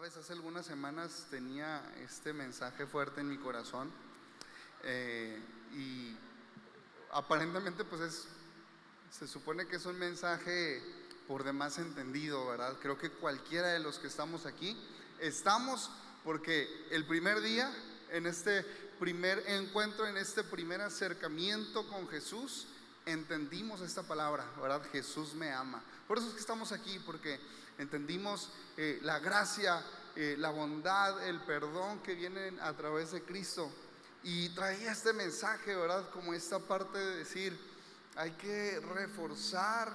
Sabes, hace algunas semanas tenía este mensaje fuerte en mi corazón, y aparentemente se supone que es un mensaje por demás entendido, ¿verdad? Creo que cualquiera de los que estamos aquí estamos porque el primer día, en este primer encuentro, en este primer acercamiento con Jesús, entendimos esta palabra, ¿verdad? Jesús me ama. Por eso es que estamos aquí, porque entendimos la gracia, la bondad, el perdón que vienen a través de Cristo. Y traía este mensaje, ¿verdad? Como esta parte de decir, hay que reforzar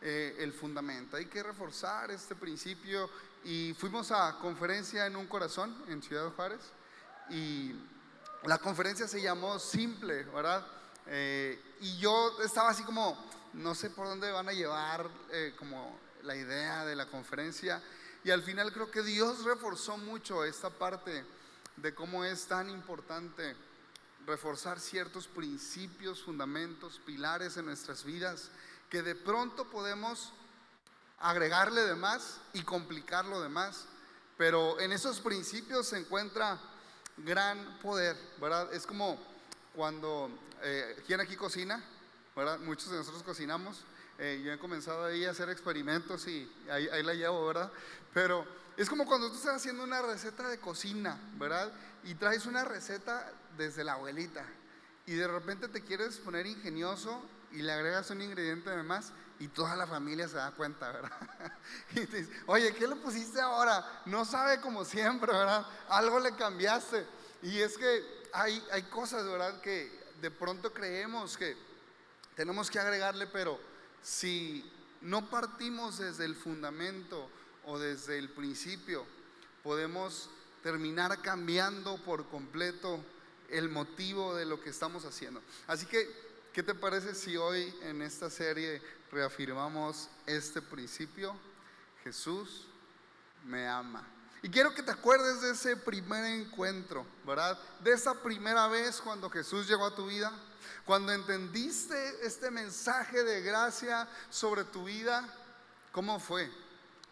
el fundamento, hay que reforzar este principio. Y fuimos a conferencia en un corazón en Ciudad Juárez, y la conferencia se llamó Simple, ¿verdad? Y yo estaba así como, no sé por dónde van a llevar como la idea de la conferencia. Y al final creo que Dios reforzó mucho esta parte de cómo es tan importante reforzar ciertos principios, fundamentos, pilares en nuestras vidas, que de pronto podemos agregarle de más y complicarlo de más, pero en esos principios se encuentra gran poder, ¿verdad? Es como cuando, ¿quién aquí cocina? ¿Verdad? Muchos de nosotros cocinamos. Yo he comenzado ahí a hacer experimentos y ahí la llevo, ¿verdad? Pero es como cuando tú estás haciendo una receta de cocina, ¿verdad? Y traes una receta desde la abuelita y de repente te quieres poner ingenioso y le agregas un ingrediente de más y toda la familia se da cuenta, ¿verdad? Y te dice, oye, ¿qué le pusiste ahora? No sabe como siempre, ¿verdad? Algo le cambiaste. Y es que hay cosas, ¿verdad? Que de pronto creemos que tenemos que agregarle, pero si no partimos desde el fundamento o desde el principio, podemos terminar cambiando por completo el motivo de lo que estamos haciendo. Así que, ¿qué te parece si hoy en esta serie reafirmamos este principio? Jesús me ama. Y quiero que te acuerdes de ese primer encuentro, ¿verdad? De esa primera vez cuando Jesús llegó a tu vida, cuando entendiste este mensaje de gracia sobre tu vida. ¿Cómo fue?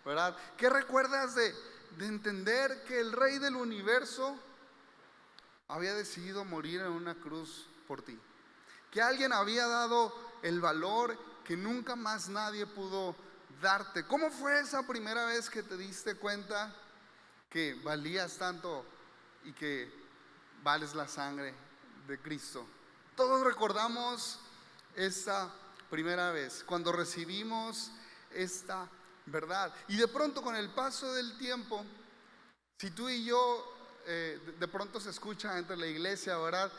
¿Verdad? ¿Qué recuerdas de entender que el Rey del universo había decidido morir en una cruz por ti? Que alguien había dado el valor que nunca más nadie pudo darte. ¿Cómo fue esa primera vez que te diste cuenta que valías tanto y que vales la sangre de Cristo? Todos recordamos esa primera vez, cuando recibimos esta verdad. Y de pronto, con el paso del tiempo, si tú y yo de pronto se escucha entre la iglesia, ¿verdad?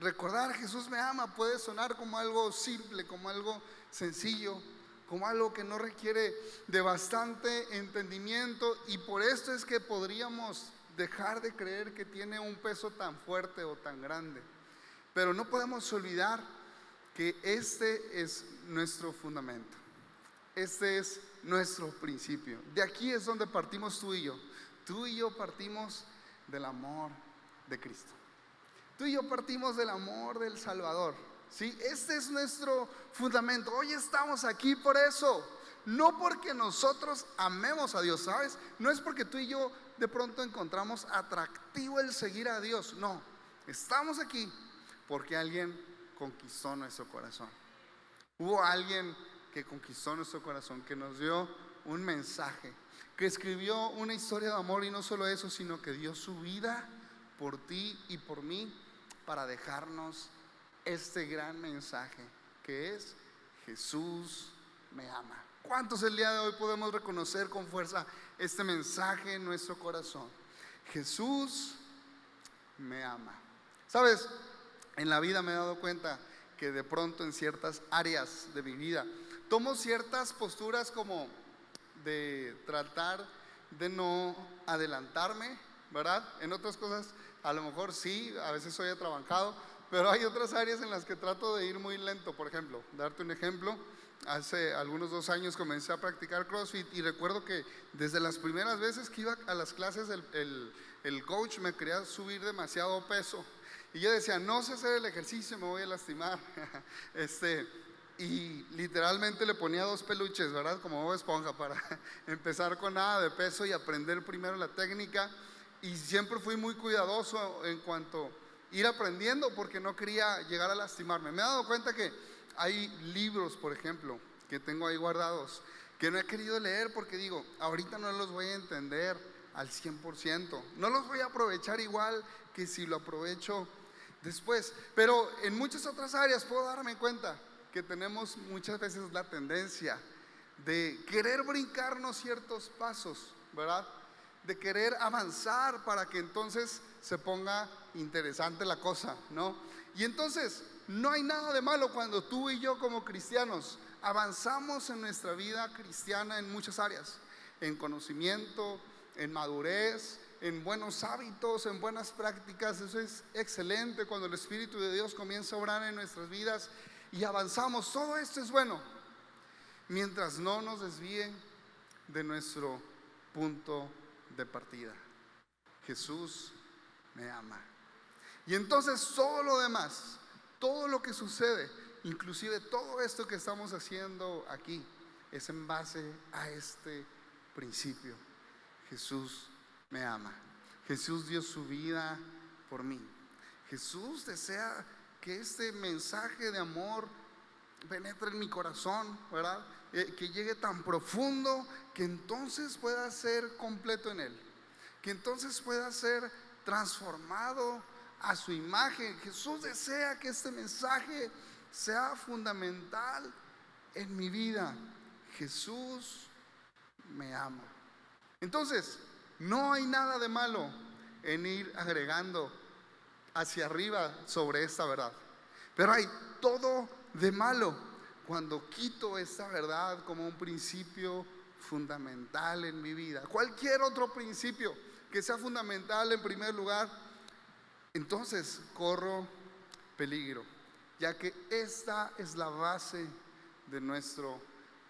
Recordar Jesús me ama puede sonar como algo simple, como algo sencillo, como algo que no requiere de bastante entendimiento, y por esto es que podríamos dejar de creer que tiene un peso tan fuerte o tan grande. Pero no podemos olvidar que este es nuestro fundamento, este es nuestro principio. De aquí es donde partimos tú y yo. Tú y yo partimos del amor de Cristo. Tú y yo partimos del amor del Salvador, ¿sí? Este es nuestro fundamento. Hoy estamos aquí por eso, no porque nosotros amemos a Dios, ¿sabes? No es porque tú y yo de pronto encontramos atractivo el seguir a Dios, no. Estamos aquí porque alguien conquistó nuestro corazón. Hubo alguien que conquistó nuestro corazón, que nos dio un mensaje, que escribió una historia de amor, y no solo eso, sino que dio su vida por ti y por mí para dejarnos este gran mensaje, que es: Jesús me ama. ¿Cuántos el día de hoy podemos reconocer con fuerza este mensaje en nuestro corazón? Jesús me ama. ¿Sabes? En la vida me he dado cuenta que de pronto en ciertas áreas de mi vida tomo ciertas posturas, como de tratar de no adelantarme, ¿verdad? En otras cosas a lo mejor sí, a veces soy atrabancado, pero hay otras áreas en las que trato de ir muy lento. Por ejemplo, darte un ejemplo, hace algunos 2 años comencé a practicar CrossFit, y recuerdo que desde las primeras veces que iba a las clases el coach me quería subir demasiado peso, y yo decía, no sé hacer el ejercicio, me voy a lastimar. y literalmente le ponía 2 peluches, ¿verdad? Como Bob Esponja, para empezar con nada de peso y aprender primero la técnica. Y siempre fui muy cuidadoso en cuanto a ir aprendiendo, porque no quería llegar a lastimarme. Me he dado cuenta que hay libros, por ejemplo, que tengo ahí guardados, que no he querido leer porque digo, ahorita no los voy a entender al 100%, no los voy a aprovechar igual que si lo aprovecho después. Pero en muchas otras áreas puedo darme cuenta que tenemos muchas veces la tendencia de querer brincarnos ciertos pasos, ¿verdad? De querer avanzar para que entonces se ponga interesante la cosa, ¿no? Y entonces no hay nada de malo cuando tú y yo como cristianos avanzamos en nuestra vida cristiana en muchas áreas, en conocimiento, en madurez, en buenos hábitos, en buenas prácticas. Eso es excelente cuando el Espíritu de Dios comienza a obrar en nuestras vidas y avanzamos. Todo esto es bueno mientras no nos desvíe de nuestro punto de partida. Jesús me ama. Y entonces todo lo demás, todo lo que sucede, inclusive todo esto que estamos haciendo aquí, es en base a este principio. Jesús me ama. Jesús dio su vida por mí. Jesús desea que este mensaje de amor penetre en mi corazón, ¿verdad? Que llegue tan profundo que entonces pueda ser completo en Él, que entonces pueda ser transformado a su imagen. Jesús desea que este mensaje sea fundamental en mi vida. Jesús me ama. Entonces, no hay nada de malo en ir agregando hacia arriba sobre esta verdad, pero hay todo de malo cuando quito esta verdad como un principio fundamental en mi vida. Cualquier otro principio que sea fundamental en primer lugar, entonces corro peligro, ya que esta es la base de nuestro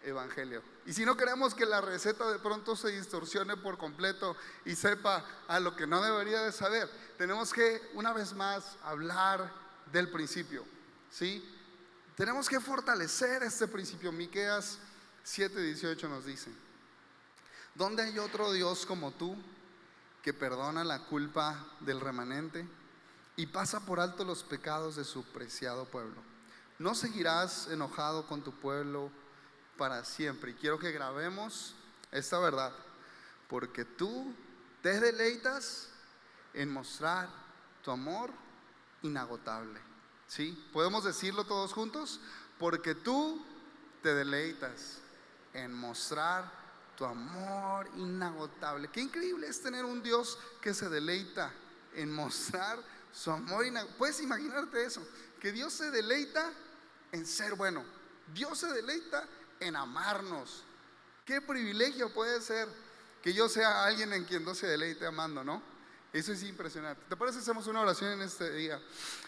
evangelio. Y si no queremos que la receta de pronto se distorsione por completo y sepa a lo que no debería de saber, tenemos que una vez más hablar del principio, ¿sí? Tenemos que fortalecer este principio. Miqueas 7:18 nos dice: ¿dónde hay otro Dios como tú, que perdona la culpa del remanente y pasa por alto los pecados de su preciado pueblo? ¿No seguirás enojado con tu pueblo para siempre? Y quiero que grabemos esta verdad: porque tú te deleitas en mostrar tu amor inagotable. ¿Sí? ¿Podemos decirlo todos juntos? Porque tú te deleitas en mostrar tu amor inagotable. Qué increíble es tener un Dios que se deleita en mostrar su amor inagotable. ¿Puedes imaginarte eso? Que Dios se deleita en ser bueno. Dios se deleita en amarnos. Qué privilegio puede ser que yo sea alguien en quien Dios se deleite amando, ¿no? Eso es impresionante. ¿Te parece si hacemos una oración en este día?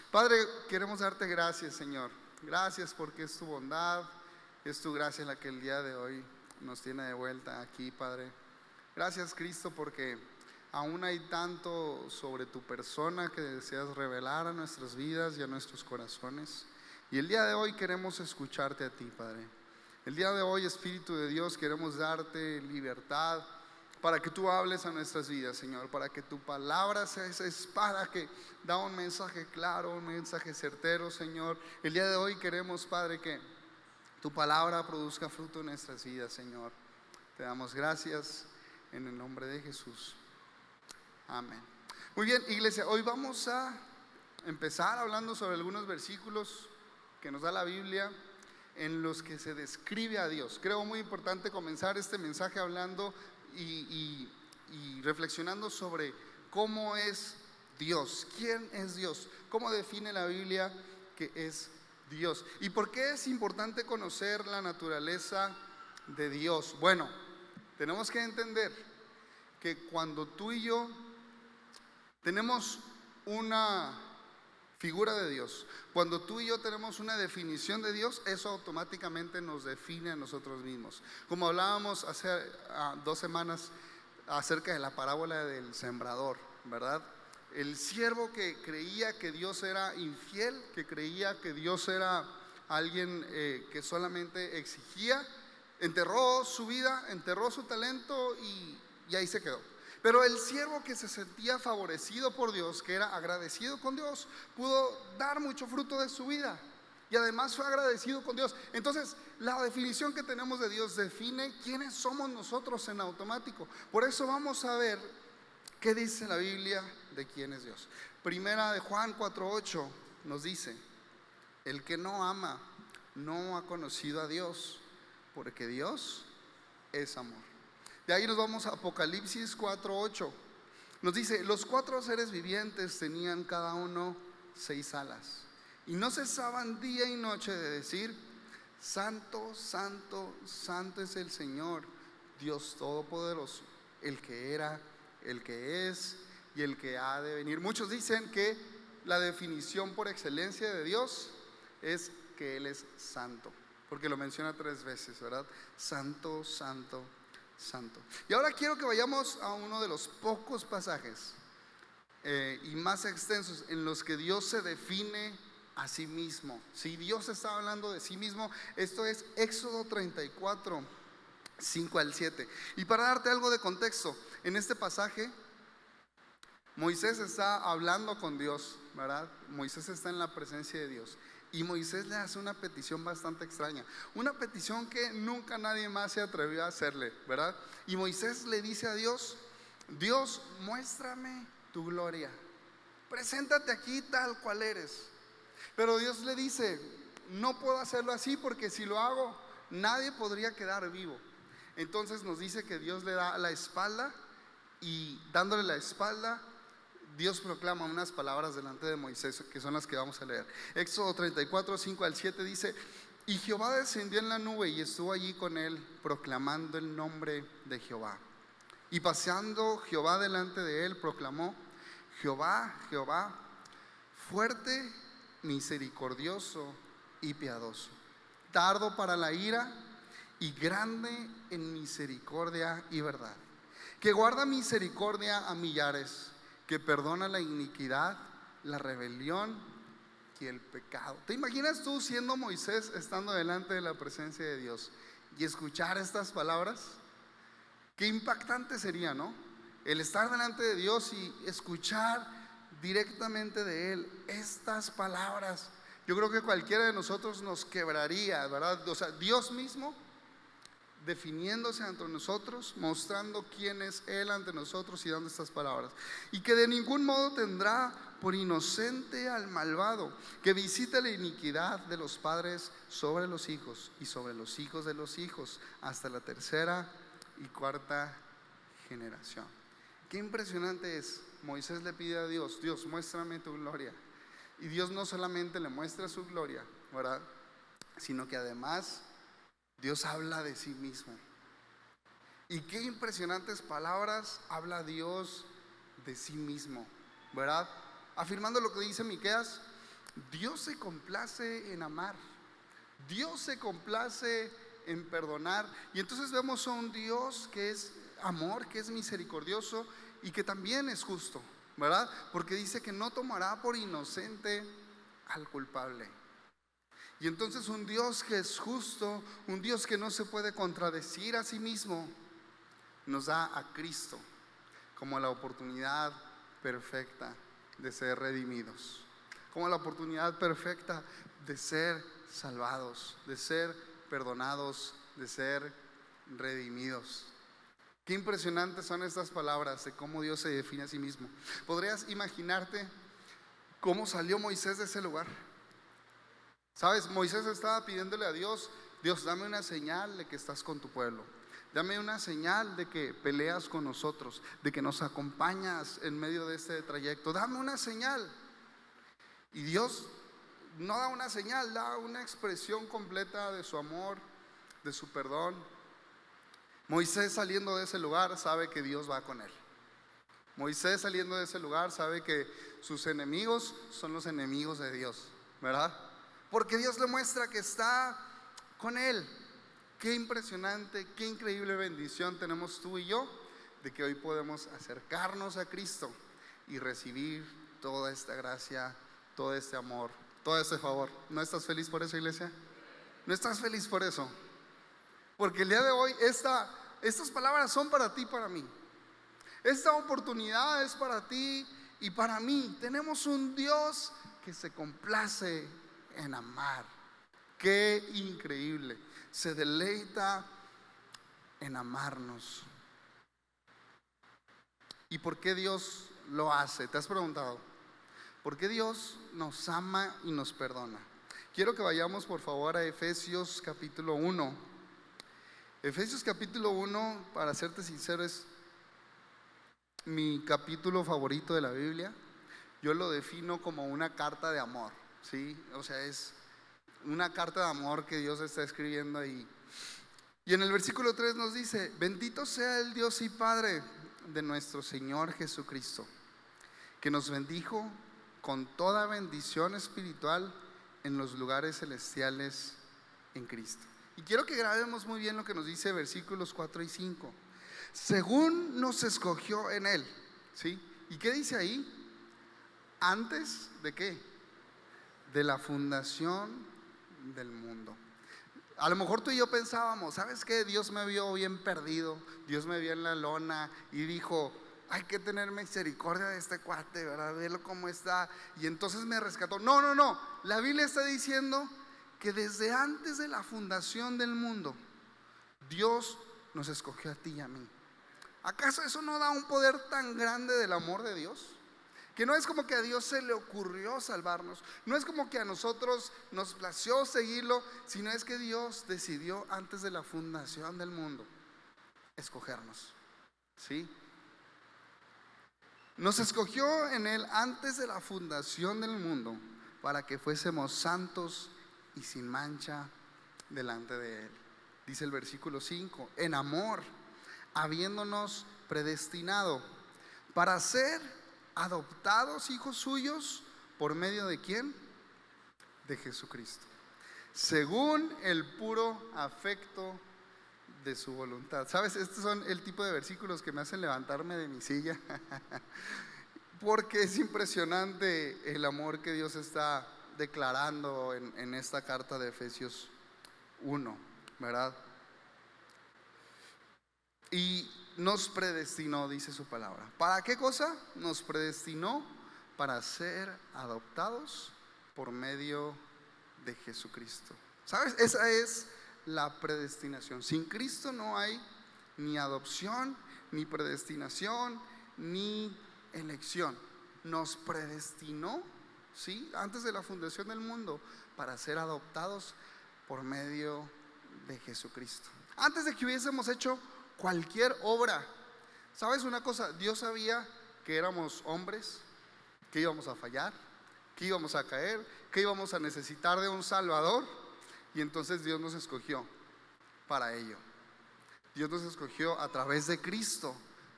Padre, queremos darte gracias, Señor. Gracias porque es tu bondad, es tu gracia la que el día de hoy nos tiene de vuelta aquí, Padre. Gracias, Cristo, porque aún hay tanto sobre tu persona que deseas revelar a nuestras vidas y a nuestros corazones. Y el día de hoy queremos escucharte a ti, Padre. El día de hoy, Espíritu de Dios, queremos darte libertad para que tú hables a nuestras vidas, Señor, para que tu palabra sea esa espada que da un mensaje claro, un mensaje certero, Señor. El día de hoy queremos, Padre, que tu palabra produzca fruto en nuestras vidas, Señor. Te damos gracias en el nombre de Jesús. Amén. Muy bien, iglesia, hoy vamos a empezar hablando sobre algunos versículos que nos da la Biblia en los que se describe a Dios. Creo muy importante comenzar este mensaje hablando y reflexionando sobre cómo es Dios, quién es Dios, cómo define la Biblia que es Dios y por qué es importante conocer la naturaleza de Dios. Bueno, tenemos que entender que cuando tú y yo tenemos una figura de Dios, cuando tú y yo tenemos una definición de Dios, eso automáticamente nos define a nosotros mismos. Como hablábamos hace 2 semanas acerca de la parábola del sembrador, ¿verdad? El siervo que creía que Dios era infiel, que creía que Dios era alguien que solamente exigía, enterró su vida, enterró su talento y ahí se quedó. Pero el siervo que se sentía favorecido por Dios, que era agradecido con Dios, pudo dar mucho fruto de su vida. Y además fue agradecido con Dios. Entonces, la definición que tenemos de Dios define quiénes somos nosotros en automático. Por eso vamos a ver qué dice la Biblia de quién es Dios. Primera de Juan 4:8 nos dice: el que no ama no ha conocido a Dios, porque Dios es amor. De ahí nos vamos a Apocalipsis 4:8. Nos dice: los 4 seres vivientes tenían cada uno 6 alas, y no cesaban día y noche de decir: santo, santo, santo es el Señor, Dios Todopoderoso, el que era, el que es y el que ha de venir. Muchos dicen que la definición por excelencia de Dios es que Él es santo, porque lo menciona 3 veces, ¿verdad? Santo, santo, santo. Y ahora quiero que vayamos a uno de los pocos pasajes y más extensos en los que Dios se define a sí mismo. Si Dios está hablando de sí mismo, esto es Éxodo 34, 5 al 7. Y para darte algo de contexto, en este pasaje Moisés está hablando con Dios, ¿verdad? Moisés está en la presencia de Dios. Y Moisés le hace una petición bastante extraña, una petición que nunca nadie más se atrevió a hacerle, ¿verdad? Y Moisés le dice a Dios: Dios, muéstrame tu gloria, preséntate aquí tal cual eres. Pero Dios le dice: no puedo hacerlo así, porque si lo hago nadie podría quedar vivo. Entonces nos dice que Dios le da la espalda, y dándole la espalda, Dios proclama unas palabras delante de Moisés, que son las que vamos a leer. Éxodo 34, 5 al 7 dice: y Jehová descendió en la nube y estuvo allí con él, proclamando el nombre de Jehová. Y paseando Jehová delante de él, proclamó: Jehová, Jehová, fuerte, misericordioso y piadoso, tardo para la ira y grande en misericordia y verdad, que guarda misericordia a millares, que perdona la iniquidad, la rebelión y el pecado. ¿Te imaginas tú siendo Moisés, estando delante de la presencia de Dios y escuchar estas palabras? Qué impactante sería, ¿no? El estar delante de Dios y escuchar directamente de Él estas palabras. Yo creo que cualquiera de nosotros nos quebraría, ¿verdad? O sea, Dios mismo definiéndose ante nosotros, mostrando quién es Él ante nosotros y dando estas palabras. Y que de ningún modo tendrá por inocente al malvado, que visite la iniquidad de los padres sobre los hijos y sobre los hijos de los hijos, hasta la 3ª y 4ª generación. Qué impresionante es. Moisés le pide a Dios: Dios, muéstrame tu gloria. Y Dios no solamente le muestra su gloria, ¿verdad?, sino que además Dios habla de sí mismo. Y qué impresionantes palabras habla Dios de sí mismo, ¿verdad? Afirmando lo que dice Miqueas: Dios se complace en amar, Dios se complace en perdonar. Y entonces vemos a un Dios que es amor, que es misericordioso y que también es justo, ¿verdad? Porque dice que no tomará por inocente al culpable. Y entonces un Dios que es justo, un Dios que no se puede contradecir a sí mismo, nos da a Cristo como la oportunidad perfecta de ser redimidos, como la oportunidad perfecta de ser salvados, de ser perdonados, de ser redimidos. Qué impresionantes son estas palabras de cómo Dios se define a sí mismo. ¿Podrías imaginarte cómo salió Moisés de ese lugar? ¿Sabes? Moisés estaba pidiéndole a Dios: Dios, dame una señal de que estás con tu pueblo, dame una señal de que peleas con nosotros, de que nos acompañas en medio de este trayecto, dame una señal. Y Dios no da una señal, da una expresión completa de su amor, de su perdón. Moisés, saliendo de ese lugar, sabe que Dios va con él. Moisés, saliendo de ese lugar, sabe que sus enemigos son los enemigos de Dios, ¿verdad? Porque Dios le muestra que está con él. Qué impresionante, qué increíble bendición tenemos tú y yo de que hoy podemos acercarnos a Cristo y recibir toda esta gracia, todo este amor todo ese favor. ¿No estás feliz por eso, iglesia? ¿No estás feliz por eso? Porque el día de hoy estas palabras son para ti y para mí. Esta oportunidad es para ti y para mí. Tenemos un Dios que se complace en amar. Qué increíble. Se deleita en amarnos. ¿Y por qué Dios lo hace? ¿Te has preguntado? ¿Por qué Dios nos ama y nos perdona? Quiero que vayamos por favor a Efesios capítulo 1. Efesios capítulo 1, para serte sincero, es mi capítulo favorito de la Biblia. Yo lo defino como una carta de amor, ¿sí? O sea, es una carta de amor que Dios está escribiendo ahí. Y en el versículo 3 nos dice: bendito sea el Dios y Padre de nuestro Señor Jesucristo, que nos bendijo con toda bendición espiritual en los lugares celestiales en Cristo. Y quiero que grabemos muy bien lo que nos dice versículos 4 y 5. Según nos escogió en Él, ¿sí? ¿Y qué dice ahí? ¿Antes de qué? De la fundación del mundo. A lo mejor tú y yo pensábamos, ¿sabes qué? Dios me vio bien perdido, Dios me vio en la lona y dijo: hay que tener misericordia de este cuate, ¿verdad? Verlo cómo está, y entonces me rescató. No, no, no. La Biblia está diciendo que desde antes de la fundación del mundo, Dios nos escogió a ti y a mí. ¿Acaso eso no da un poder tan grande del amor de Dios? Que no es como que a Dios se le ocurrió salvarnos, no es como que a nosotros nos plació seguirlo, sino es que Dios decidió antes de la fundación del mundo escogernos, ¿sí? Nos escogió en Él antes de la fundación del mundo para que fuésemos santos y sin mancha delante de Él. Dice el versículo 5: en amor, habiéndonos predestinado para ser adoptados hijos suyos por medio de ¿quién? De Jesucristo, según el puro afecto de su voluntad. ¿Sabes? Estos son el tipo de versículos que me hacen levantarme de mi silla porque es impresionante el amor que Dios está declarando en esta carta de Efesios 1, ¿verdad? Y nos predestinó, dice su palabra. ¿Para qué cosa? Nos predestinó para ser adoptados por medio de Jesucristo. ¿Sabes? Esa es la predestinación. Sin Cristo no hay ni adopción, ni predestinación, ni elección. Nos predestinó, ¿sí? Antes de la fundación del mundo, para ser adoptados por medio de Jesucristo. Antes de que hubiésemos hecho cualquier obra. ¿Sabes una cosa? Dios sabía que éramos hombres, que íbamos a fallar, que íbamos a caer, que íbamos a necesitar de un Salvador. Y entonces Dios nos escogió para ello. Dios nos escogió a través de Cristo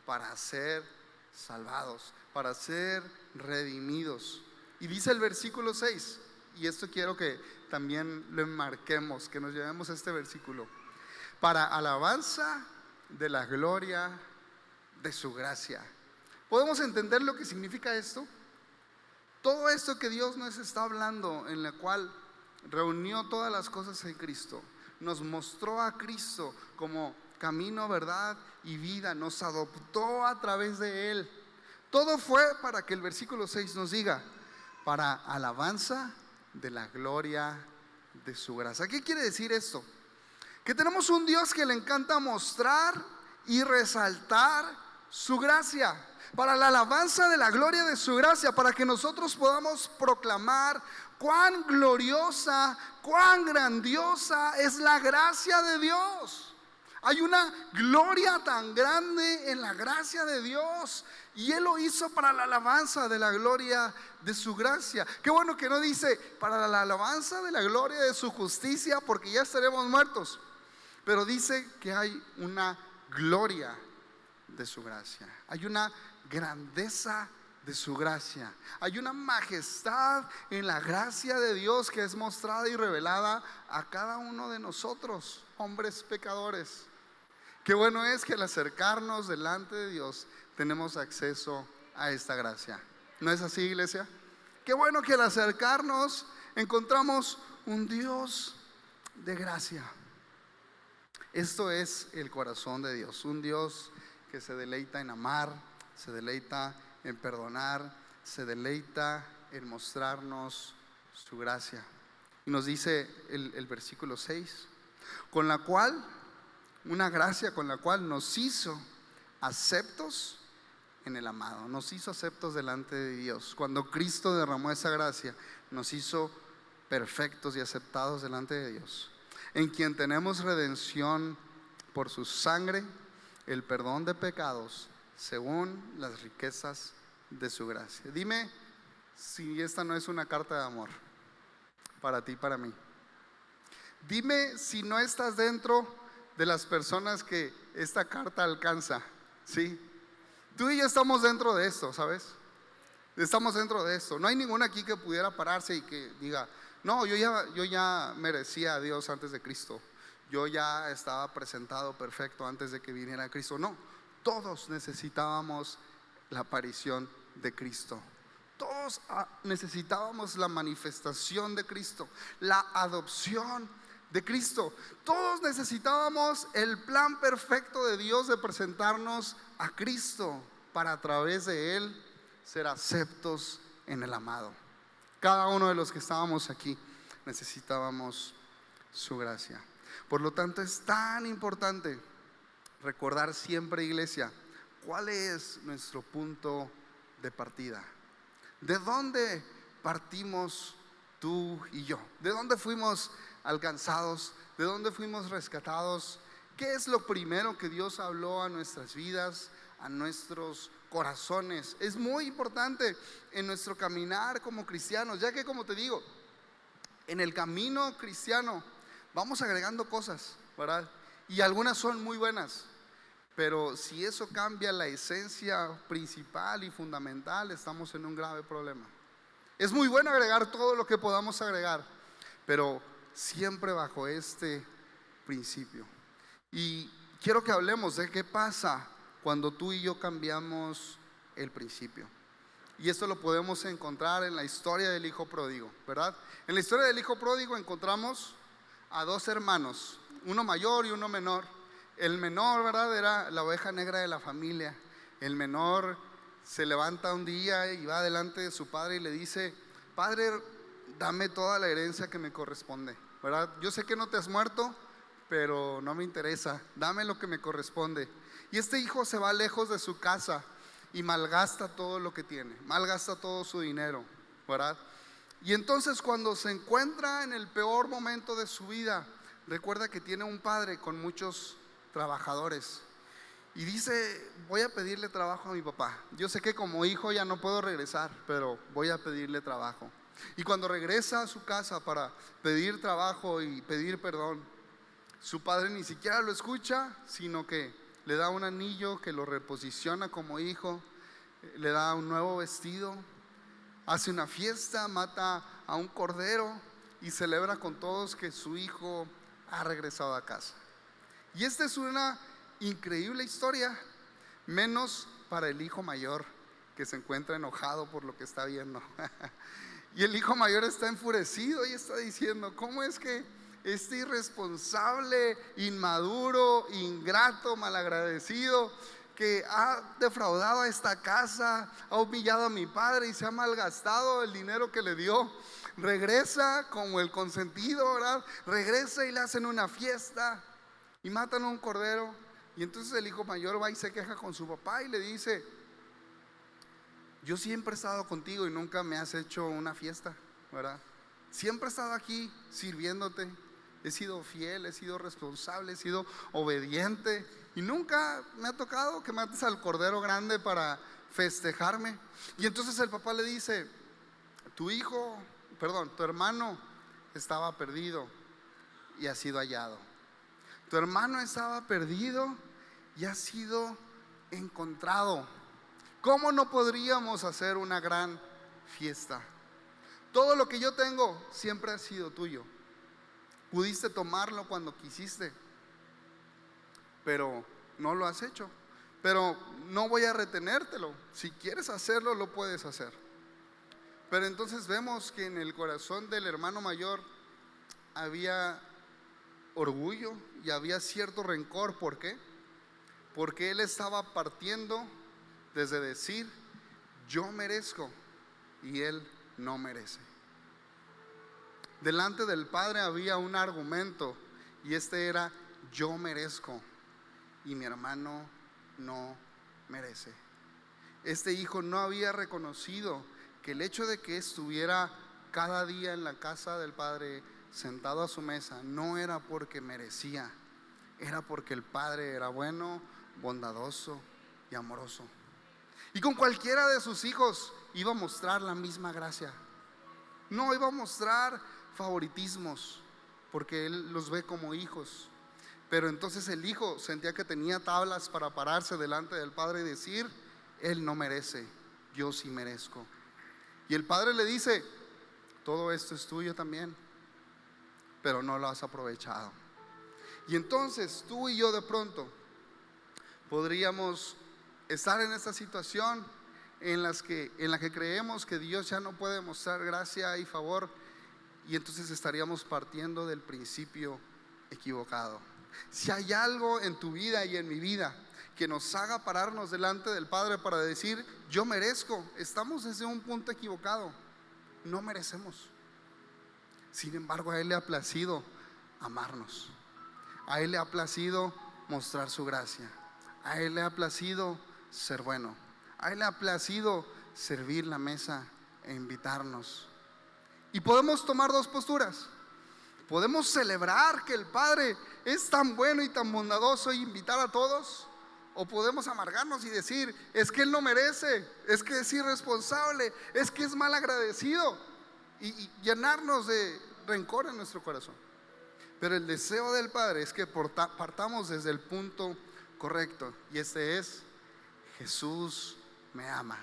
para ser salvados, para ser redimidos. Y dice el versículo 6, y esto quiero que también lo enmarquemos, que nos llevemos a este versículo: para alabanza de la gloria de su gracia. ¿Podemos entender lo que significa esto? Todo esto que Dios nos está hablando, en la cual reunió todas las cosas en Cristo, nos mostró a Cristo como camino, verdad y vida, nos adoptó a través de Él. Todo fue para que el versículo 6 nos diga: para alabanza de la gloria de su gracia. ¿Qué quiere decir esto? Que tenemos un Dios que le encanta mostrar y resaltar su gracia, para la alabanza de la gloria de su gracia, para que nosotros podamos proclamar cuán gloriosa, cuán grandiosa es la gracia de Dios. Hay una gloria tan grande en la gracia de Dios, y Él lo hizo para la alabanza de la gloria de su gracia. Qué bueno que no dice para la alabanza de la gloria de su justicia, porque ya estaremos muertos. Pero dice que hay una gloria de su gracia, hay una grandeza de su gracia, hay una majestad en la gracia de Dios que es mostrada y revelada a cada uno de nosotros, hombres pecadores. Qué bueno es que al acercarnos delante de Dios tenemos acceso a esta gracia. ¿No es así, iglesia? Qué bueno que al acercarnos encontramos un Dios de gracia. Esto es el corazón de Dios, un Dios que se deleita en amar, se deleita en perdonar, se deleita en mostrarnos su gracia. Y nos dice el versículo 6, con la cual, una gracia con la cual nos hizo aceptos en el amado, nos hizo aceptos delante de Dios. Cuando Cristo derramó esa gracia, nos hizo perfectos y aceptados delante de Dios, en quien tenemos redención por su sangre, el perdón de pecados, según las riquezas de su gracia. Dime si esta no es una carta de amor para ti y para mí. Dime si no estás dentro de las personas que esta carta alcanza. ¿Sí? Tú y yo estamos dentro de esto, ¿sabes? Estamos dentro de esto. No hay ninguno aquí que pudiera pararse y que diga, no, yo ya merecía a Dios antes de Cristo. Yo ya estaba presentado perfecto antes de que viniera Cristo. No, todos necesitábamos la aparición de Cristo. Todos necesitábamos la manifestación de Cristo, la adopción de Cristo. Todos necesitábamos el plan perfecto de Dios de presentarnos a Cristo para a través de Él ser aceptos en el amado. Cada uno de los que estábamos aquí necesitábamos su gracia. Por lo tanto, es tan importante recordar siempre, iglesia, cuál es nuestro punto de partida. ¿De dónde partimos tú y yo? ¿De dónde fuimos alcanzados? ¿De dónde fuimos rescatados? ¿Qué es lo primero que Dios habló a nuestras vidas, a nuestros corazones? Es muy importante en nuestro caminar como cristianos, ya que, como te digo, en el camino cristiano vamos agregando cosas, ¿verdad? Y algunas son muy buenas, pero si eso cambia la esencia principal y fundamental, estamos en un grave problema. Es muy bueno agregar todo lo que podamos agregar, pero siempre bajo este principio. Y quiero que hablemos de qué pasa cuando tú y yo cambiamos el principio. Y esto lo podemos encontrar en la historia del hijo pródigo, ¿verdad? En la historia del hijo pródigo encontramos a dos hermanos, uno mayor y uno menor. El menor, ¿verdad?, era la oveja negra de la familia. El menor se levanta un día y va delante de su padre y le dice: Padre, dame toda la herencia que me corresponde, ¿verdad? Yo sé que no te has muerto, pero no me interesa, dame lo que me corresponde. Y este hijo se va lejos de su casa y malgasta todo lo que tiene, malgasta todo su dinero, ¿verdad? Y entonces, cuando se encuentra en el peor momento de su vida, recuerda que tiene un padre con muchos trabajadores y dice: voy a pedirle trabajo a mi papá. Yo sé que como hijo ya no puedo regresar, pero voy a pedirle trabajo. Y cuando regresa a su casa para pedir trabajo y pedir perdón, su padre ni siquiera lo escucha, sino que le da un anillo que lo reposiciona como hijo, le da un nuevo vestido, hace una fiesta, mata a un cordero y celebra con todos que su hijo ha regresado a casa. Y esta es una increíble historia, menos para el hijo mayor, que se encuentra enojado por lo que está viendo. Y el hijo mayor está enfurecido y está diciendo: ¿cómo es que este irresponsable, inmaduro, ingrato, malagradecido, que ha defraudado a esta casa, ha humillado a mi padre y se ha malgastado el dinero que le dio, regresa como el consentido, ¿verdad? Regresa y le hacen una fiesta y matan a un cordero? Y entonces el hijo mayor va y se queja con su papá y le dice: yo siempre he estado contigo y nunca me has hecho una fiesta, ¿verdad? Siempre he estado aquí sirviéndote, he sido fiel, he sido responsable, he sido obediente y nunca me ha tocado que mates al cordero grande para festejarme. Y entonces el papá le dice: tu hermano estaba perdido y ha sido hallado. Tu hermano estaba perdido y ha sido encontrado. ¿Cómo no podríamos hacer una gran fiesta? Todo lo que yo tengo siempre ha sido tuyo. Pudiste tomarlo cuando quisiste, pero no lo has hecho. Pero no voy a retenértelo. Si quieres hacerlo, lo puedes hacer. Pero entonces vemos que en el corazón del hermano mayor había orgullo y había cierto rencor. ¿Por qué? Porque él estaba partiendo desde decir: yo merezco, y él no merece. Delante del Padre había un argumento, y este era: yo merezco y mi hermano no merece. Este hijo no había reconocido que el hecho de que estuviera cada día en la casa del Padre, sentado a su mesa, no era porque merecía, era porque el Padre era bueno, bondadoso y amoroso. Y con cualquiera de sus hijos iba a mostrar la misma gracia. No iba a mostrar favoritismos, porque él los ve como hijos. Pero entonces el hijo sentía que tenía tablas para pararse delante del Padre y decir: él no merece, yo sí merezco. Y el Padre le dice: todo esto es tuyo también, pero no lo has aprovechado. Y entonces tú y yo de pronto podríamos estar en esta situación en la que creemos que Dios ya no puede mostrar gracia y favor, y entonces estaríamos partiendo del principio equivocado. Si hay algo en tu vida y en mi vida que nos haga pararnos delante del Padre para decir: yo merezco, estamos desde un punto equivocado. No merecemos. Sin embargo, a Él le ha placido amarnos. A Él le ha placido mostrar su gracia. A Él le ha placido ser bueno. A Él le ha placido servir la mesa e invitarnos. Y podemos tomar dos posturas. Podemos celebrar que el Padre es tan bueno y tan bondadoso e invitar a todos, o podemos amargarnos y decir: es que Él no merece, es que es irresponsable, es que es mal agradecido, y llenarnos de rencor en nuestro corazón. Pero el deseo del Padre es que partamos desde el punto correcto, y este es: Jesús me ama.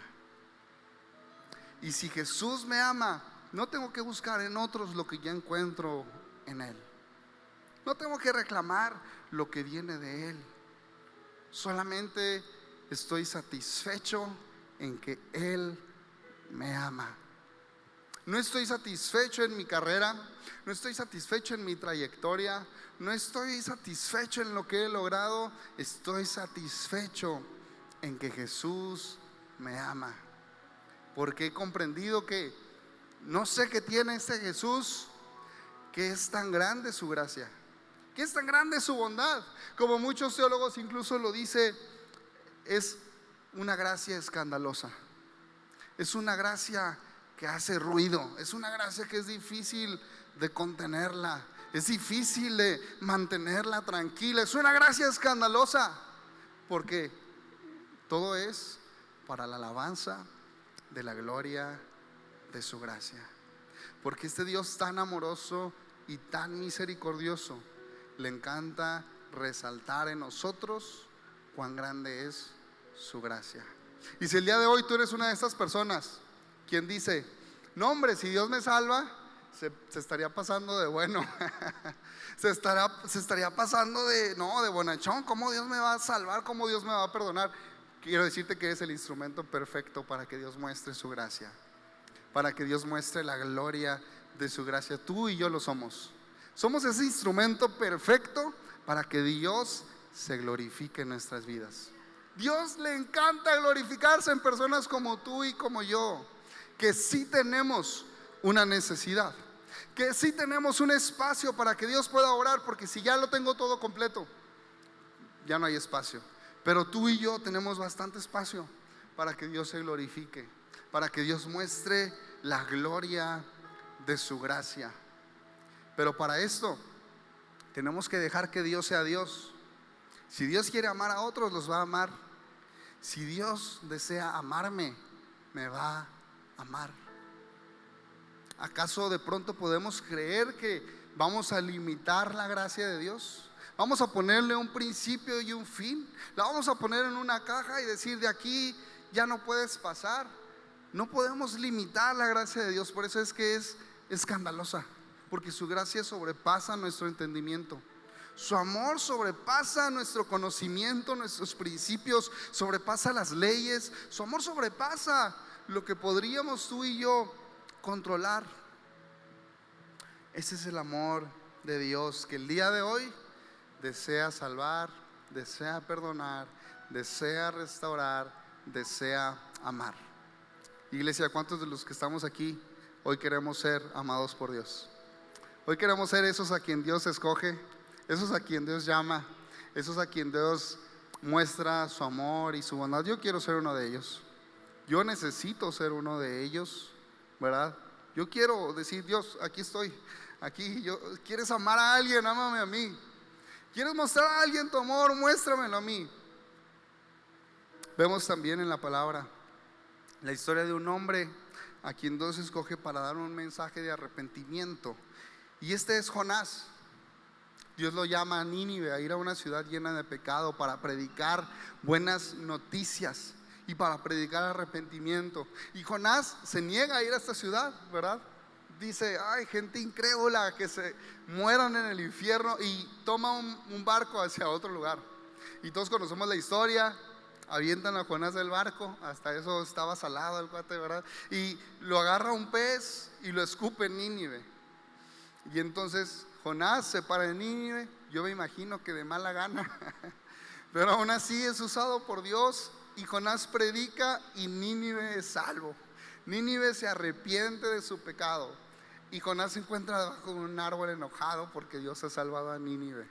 Y si Jesús me ama, no tengo que buscar en otros lo que ya encuentro en Él. No tengo que reclamar lo que viene de Él. Solamente estoy satisfecho en que Él me ama. No estoy satisfecho en mi carrera, no estoy satisfecho en mi trayectoria, no estoy satisfecho en lo que he logrado. Estoy satisfecho en que Jesús me ama, porque he comprendido que no sé qué tiene este Jesús, que es tan grande su gracia, que es tan grande su bondad. Como muchos teólogos incluso lo dice, es una gracia escandalosa, es una gracia que hace ruido, es una gracia que es difícil de contenerla, es difícil de mantenerla tranquila. Es una gracia escandalosa, porque todo es para la alabanza de la gloria de su gracia. Porque este Dios tan amoroso y tan misericordioso le encanta resaltar en nosotros cuán grande es su gracia. Y si el día de hoy tú eres una de estas personas quien dice: no, hombre, si Dios me salva, se estaría pasando de bueno, se estaría pasando de bonachón. ¿Cómo Dios me va a salvar? ¿Cómo Dios me va a perdonar? Quiero decirte que eres el instrumento perfecto para que Dios muestre su gracia, para que Dios muestre la gloria de su gracia. Tú y yo lo somos. Somos ese instrumento perfecto para que Dios se glorifique en nuestras vidas. Dios le encanta glorificarse en personas como tú y como yo, que sí tenemos una necesidad, que sí tenemos un espacio para que Dios pueda obrar, porque si ya lo tengo todo completo, ya no hay espacio. Pero tú y yo tenemos bastante espacio para que Dios se glorifique, para que Dios muestre la gloria de su gracia. Pero para esto tenemos que dejar que Dios sea Dios. Si Dios quiere amar a otros, los va a amar. Si Dios desea amarme, me va a amar. ¿Acaso de pronto podemos creer que vamos a limitar la gracia de Dios? Vamos a ponerle un principio y un fin. La vamos a poner en una caja y decir: de aquí ya no puedes pasar. No podemos limitar la gracia de Dios. Por eso es que es escandalosa, porque su gracia sobrepasa nuestro entendimiento. Su amor sobrepasa nuestro conocimiento, nuestros principios, sobrepasa las leyes. Su amor sobrepasa lo que podríamos tú y yo controlar. Ese es el amor de Dios, que el día de hoy desea salvar, desea perdonar, desea restaurar, desea amar. Iglesia, ¿cuántos de los que estamos aquí hoy queremos ser amados por Dios? Hoy queremos ser esos a quien Dios escoge, esos a quien Dios llama, esos a quien Dios muestra su amor y su bondad. Yo quiero ser uno de ellos. Yo necesito ser uno de ellos, ¿verdad? Yo quiero decir: Dios, aquí estoy, aquí. ¿Quieres amar a alguien? Ámame a mí. ¿Quieres mostrar a alguien tu amor? Muéstramelo a mí. Vemos también en la palabra la historia de un hombre a quien Dios escoge para dar un mensaje de arrepentimiento. Y este es Jonás. Dios lo llama a Nínive, a ir a una ciudad llena de pecado para predicar buenas noticias y para predicar arrepentimiento. Y Jonás se niega a ir a esta ciudad, ¿verdad? Dice: ay, gente incrédula, que se mueran en el infierno, y toma un barco hacia otro lugar. Y todos conocemos la historia. Avientan a Jonás del barco, hasta eso estaba salado el cuate, ¿verdad? Y lo agarra un pez y lo escupe en Nínive. Y entonces Jonás se para en Nínive, yo me imagino que de mala gana, pero aún así es usado por Dios, y Jonás predica y Nínive es salvo. Nínive se arrepiente de su pecado, y Jonás se encuentra debajo de un árbol enojado porque Dios ha salvado a Nínive,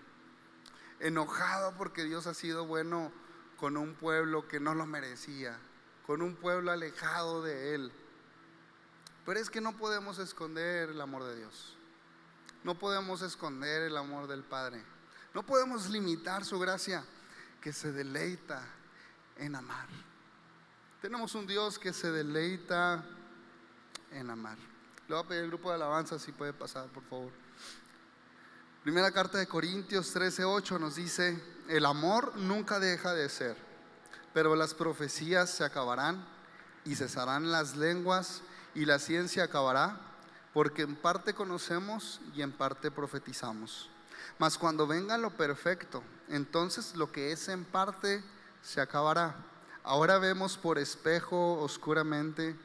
enojado porque Dios ha sido bueno con un pueblo que no lo merecía, con un pueblo alejado de Él. Pero es que no podemos esconder el amor de Dios. No podemos esconder el amor del Padre. No podemos limitar su gracia, que se deleita en amar. Tenemos un Dios que se deleita en amar. Le voy a pedir al grupo de alabanza si puede pasar, por favor. Primera carta de Corintios 13:8 nos dice: el amor nunca deja de ser, pero las profecías se acabarán y cesarán las lenguas y la ciencia acabará, porque en parte conocemos y en parte profetizamos. Mas cuando venga lo perfecto, entonces lo que es en parte se acabará. Ahora vemos por espejo oscuramente,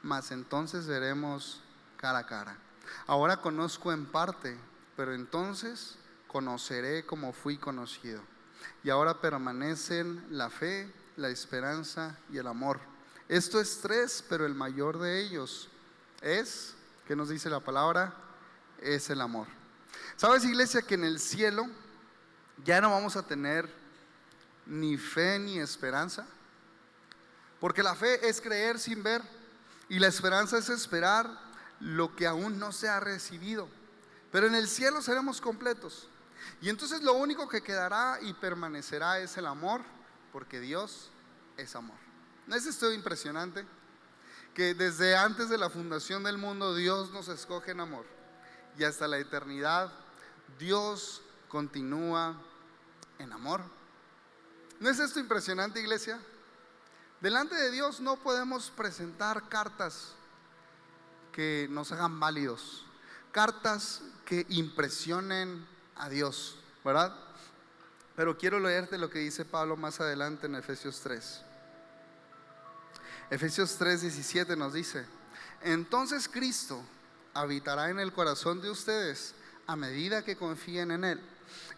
mas entonces veremos cara a cara. Ahora conozco en parte, pero entonces conoceré como fui conocido. Y ahora permanecen la fe, la esperanza y el amor. Esto es tres, pero el mayor de ellos es, ¿qué nos dice la palabra? Es el amor. ¿Sabes, iglesia, que en el cielo ya no vamos a tener ni fe ni esperanza? Porque la fe es creer sin ver, y la esperanza es esperar lo que aún no se ha recibido. Pero en el cielo seremos completos. Y entonces lo único que quedará y permanecerá es el amor, porque Dios es amor. ¿No es esto impresionante? Que desde antes de la fundación del mundo Dios nos escoge en amor, y hasta la eternidad Dios continúa en amor. ¿No es esto impresionante, iglesia? Delante de Dios no podemos presentar cartas que nos hagan válidos, cartas que impresionen a Dios, ¿verdad? Pero quiero leerte lo que dice Pablo más adelante en Efesios 3. Efesios 3:17 nos dice: entonces Cristo habitará en el corazón de ustedes a medida que confíen en Él.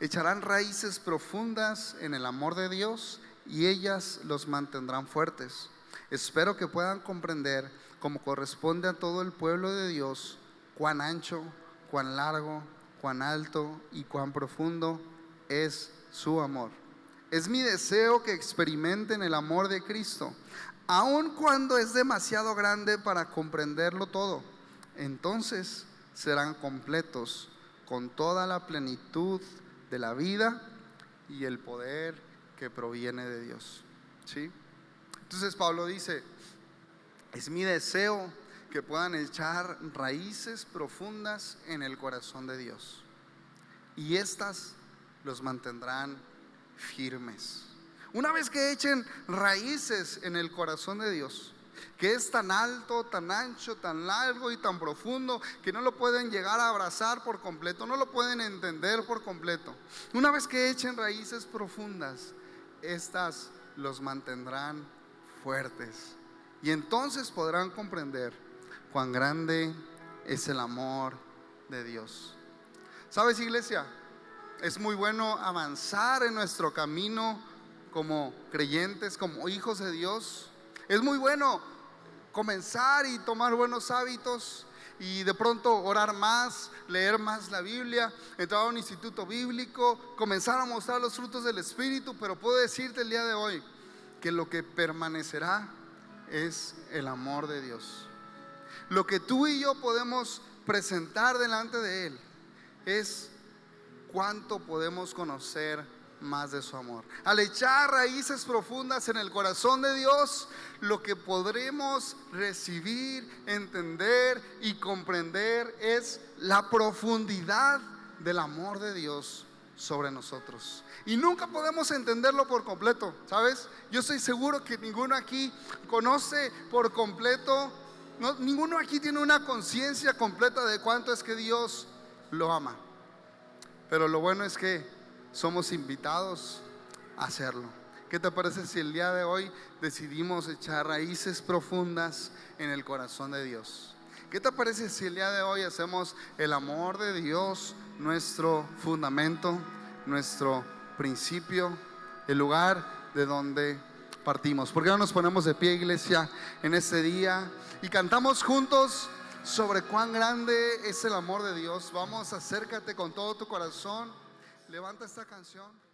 Echarán raíces profundas en el amor de Dios, y ellas los mantendrán fuertes. Espero que puedan comprender, como corresponde a todo el pueblo de Dios, cuán ancho, cuán largo, cuán alto y cuán profundo es su amor. Es mi deseo que experimenten el amor de Cristo, aun cuando es demasiado grande para comprenderlo todo. Entonces serán completos con toda la plenitud de la vida y el poder que proviene de Dios. ¿Sí? Entonces Pablo dice: es mi deseo que puedan echar raíces profundas en el corazón de Dios, y estas los mantendrán firmes. Una vez que echen raíces en el corazón de Dios, que es tan alto, tan ancho, tan largo y tan profundo, que no lo pueden llegar a abrazar por completo, no lo pueden entender por completo. Una vez que echen raíces profundas, estas los mantendrán fuertes, y entonces podrán comprender cuán grande es el amor de Dios. ¿Sabes, iglesia? Es muy bueno avanzar en nuestro camino como creyentes, como hijos de Dios. Es muy bueno comenzar y tomar buenos hábitos y de pronto orar más, leer más la Biblia, entrar a un instituto bíblico, comenzar a mostrar los frutos del Espíritu. Pero puedo decirte el día de hoy que lo que permanecerá es el amor de Dios. Lo que tú y yo podemos presentar delante de Él es cuánto podemos conocer más de su amor. Al echar raíces profundas en el corazón de Dios, lo que podremos recibir, entender y comprender es la profundidad del amor de Dios sobre nosotros. Y nunca podemos entenderlo por completo, ¿sabes? Yo estoy seguro que ninguno aquí conoce por completo, ninguno aquí tiene una conciencia completa de cuánto es que Dios lo ama. Pero lo bueno es que somos invitados a hacerlo. ¿Qué te parece si el día de hoy decidimos echar raíces profundas en el corazón de Dios? ¿Qué te parece si el día de hoy hacemos el amor de Dios nuestro fundamento, nuestro principio, el lugar de donde partimos? ¿Por qué no nos ponemos de pie, iglesia, en este día y cantamos juntos sobre cuán grande es el amor de Dios? Vamos, acércate con todo tu corazón, levanta esta canción.